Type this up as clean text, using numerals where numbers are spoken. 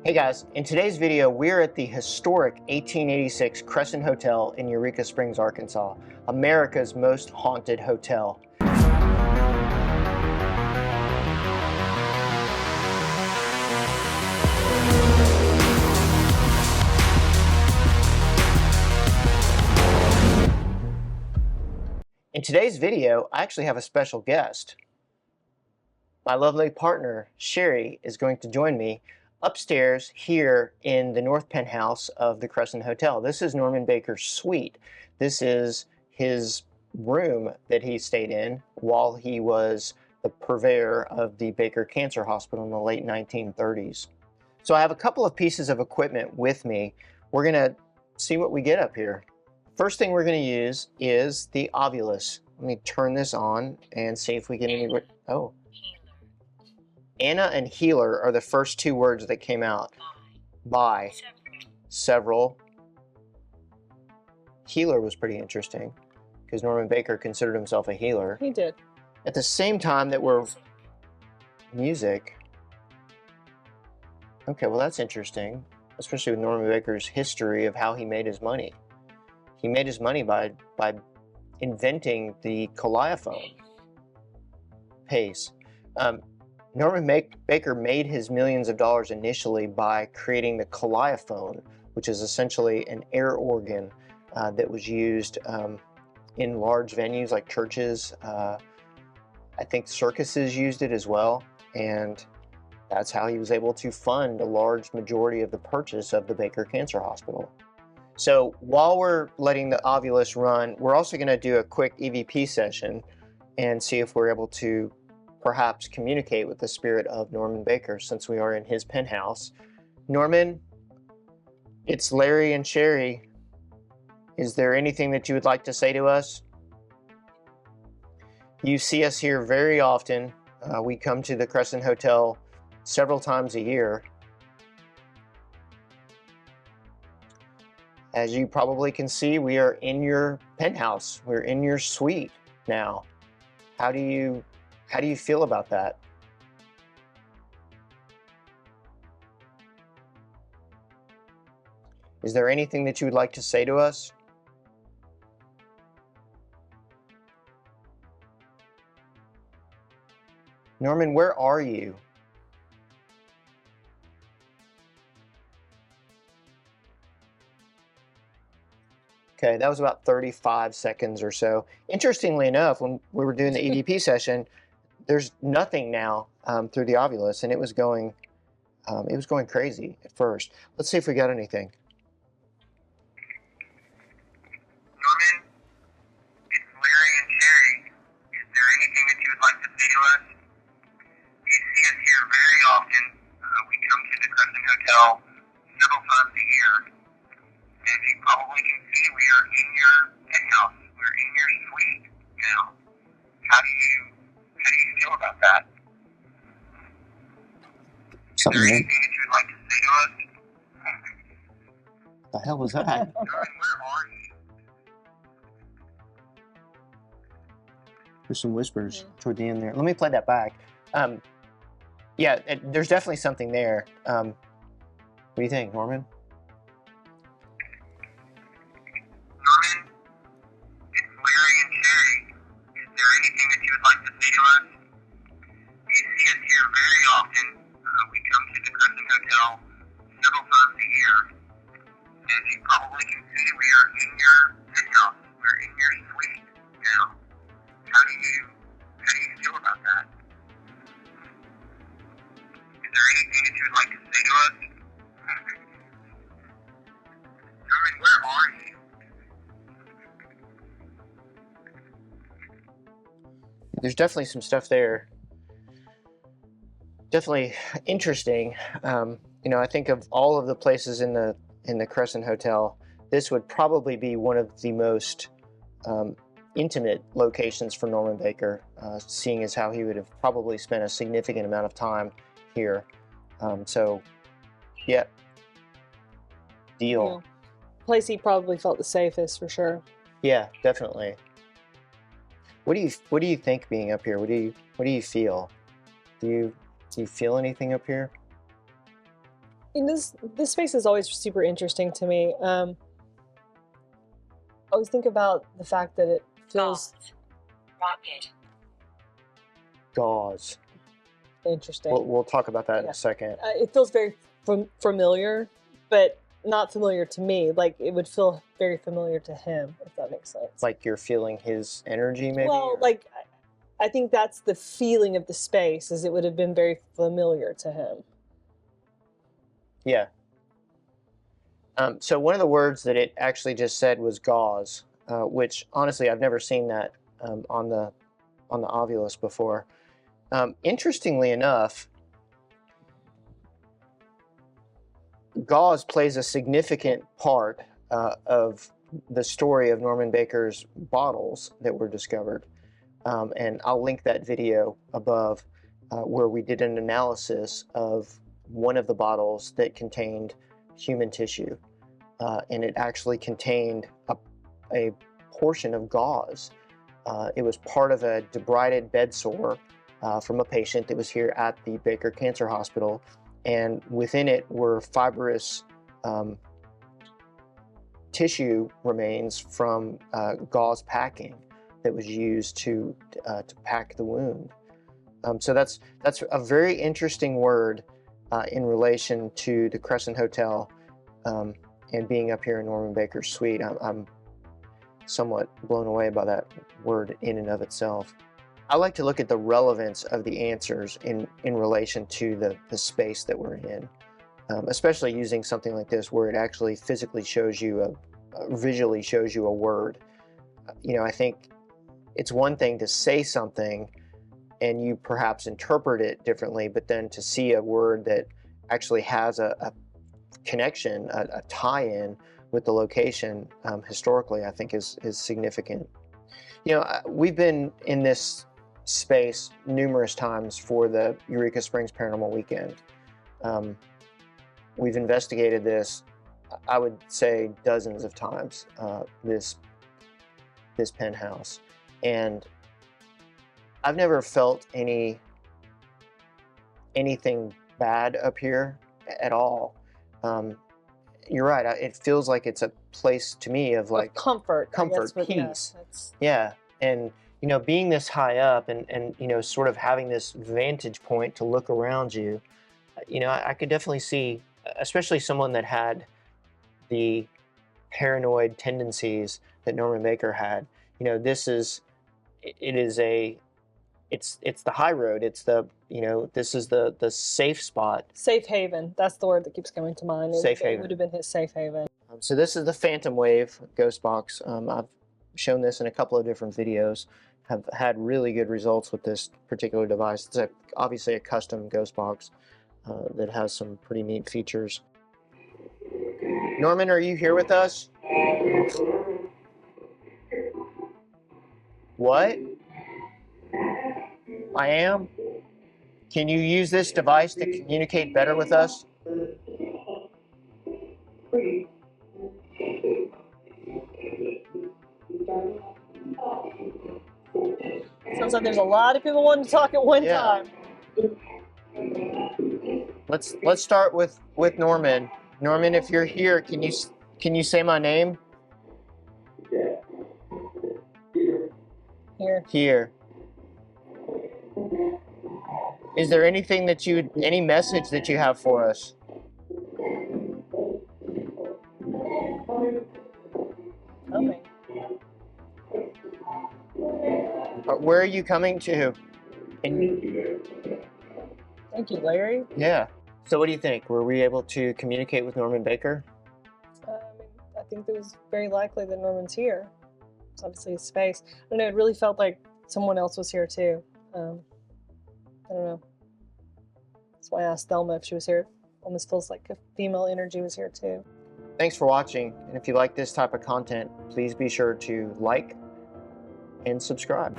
Hey guys, in today's video we're at the historic 1886 Crescent Hotel in Eureka Springs, Arkansas, America's most haunted hotel. In today's video, I actually have a special guest. My lovely partner, Sherry, is going to join me upstairs here in the North Penthouse of the Crescent Hotel. This is Norman Baker's suite. This is his room that he stayed in while he was the purveyor of the Baker Cancer Hospital in the late 1930s. So I have a couple of pieces of equipment with me. We're gonna see what we get up here. First thing we're gonna use is the ovulus. Let me turn this on and see if we get any, oh. Anna and healer are the first two words that came out. By. Several. Healer was pretty interesting because Norman Baker considered himself a healer. He did. At the same time that we're... Music. Okay, well that's interesting, especially with Norman Baker's history of how he made his money. He made his money by inventing the calliophone. Pace. Norman Baker made his millions of dollars initially by creating the calliophone, which is essentially an air organ that was used in large venues like churches. I think circuses used it as well, and that's how he was able to fund a large majority of the purchase of the Baker Cancer Hospital. So while we're letting the ovulus run, we're also going to do a quick EVP session and see if we're able to perhaps communicate with the spirit of Norman Baker, since we are in his penthouse. Norman, it's Larry and Sherry. Is there anything that you would like to say to us? You see us here very often. We come to the Crescent Hotel several times a year. As you probably can see, we are in your penthouse. We're in your suite now. How do you feel about that? Is there anything that you would like to say to us? Norman, where are you? Okay, that was about 35 seconds or so. Interestingly enough, when we were doing the EVP session, there's nothing now through the ovulus, and it was going crazy at first. Let's see if we got anything. Norman, it's Larry and Sherry. Is there anything that you would like to say to us? You see us here very often. We come to the Crescent Hotel several times a year. As you probably can see, we are in your penthouse. We're in your suite now. How do you feel about that? Is there anything that you would like to say to us? The hell was that? Norman, where are you? There's some whispers toward the end there. Let me play that back. Yeah, there's definitely something there. What do you think, Norman? Norman, it's Larry and Sherry. Is there anything that you would like to say to us? You see us here very often. We come to the Crescent Hotel several times a year. As you probably can see, we are in your penthouse. We're in your suite now. How do you feel about that? Is there anything that you would like to say to us? Norman, where are you? There's definitely some stuff there. Definitely interesting. You know, I think of all of the places in the Crescent Hotel, this would probably be one of the most intimate locations for Norman Baker, seeing as how he would have probably spent a significant amount of time here. So, yeah, deal. Yeah. Place he probably felt the safest for sure. Yeah, definitely. What do you think being up here? What do you feel? Do you feel anything up here? And this space is always super interesting to me. I always think about the fact that it feels Rocket. Gauze. interesting. We'll talk about that in Yeah. a second. It feels very familiar, but not familiar to me. Like it would feel very familiar to him, if that makes sense. Like you're feeling his energy, maybe? Well, or- like I think that's the feeling of the space, is it would have been very familiar to him. Yeah. So one of the words that it actually just said was gauze, which honestly I've never seen that on the Ovilus before. Interestingly enough, gauze plays a significant part of the story of Norman Baker's bottles that were discovered. And I'll link that video above where we did an analysis of one of the bottles that contained human tissue. And it actually contained a portion of gauze. It was part of a debrided bed sore from a patient that was here at the Baker Cancer Hospital. And within it were fibrous tissue remains from gauze packing that was used to pack the wound. So that's a very interesting word in relation to the Crescent Hotel and being up here in Norman Baker's suite. I'm somewhat blown away by that word in and of itself. I like to look at the relevance of the answers in relation to the space that we're in, especially using something like this where it actually physically shows you visually shows you a word. I think it's one thing to say something and you perhaps interpret it differently, but then to see a word that actually has a connection, a tie-in with the location historically, I think is significant. We've been in this space numerous times for the Eureka Springs Paranormal Weekend. We've investigated this, I would say, dozens of times, this penthouse, and I've never felt anything bad up here at all. You're right. It feels like it's a place to me of like comfort, peace. Yeah, and being this high up and sort of having this vantage point to look around you, I could definitely see, especially someone that had the paranoid tendencies that Norman Baker had. It's the high road. It's this is the safe spot. Safe haven. That's the word that keeps coming to mind. Safe haven. It would have been his safe haven. So this is the Phantom Wave ghost box. I've shown this in a couple of different videos. Have had really good results with this particular device. It's obviously a custom ghost box that has some pretty neat features. Norman, are you here with us? What? I am? Can you use this device to communicate better with us? Sounds like there's a lot of people wanting to talk at one time. Let's start with Norman. Norman, if you're here, can you say my name? Here. Here. Is there anything any message that you have for us? Coming. Where are you coming to? Thank you, Larry. Yeah. So what do you think? Were we able to communicate with Norman Baker? I think it was very likely that Norman's here. It's obviously his space. I don't know, it really felt like someone else was here too. I don't know. That's why I asked Thelma if she was here. Almost feels like a female energy was here too. Thanks for watching, and if you like this type of content, please be sure to like and subscribe.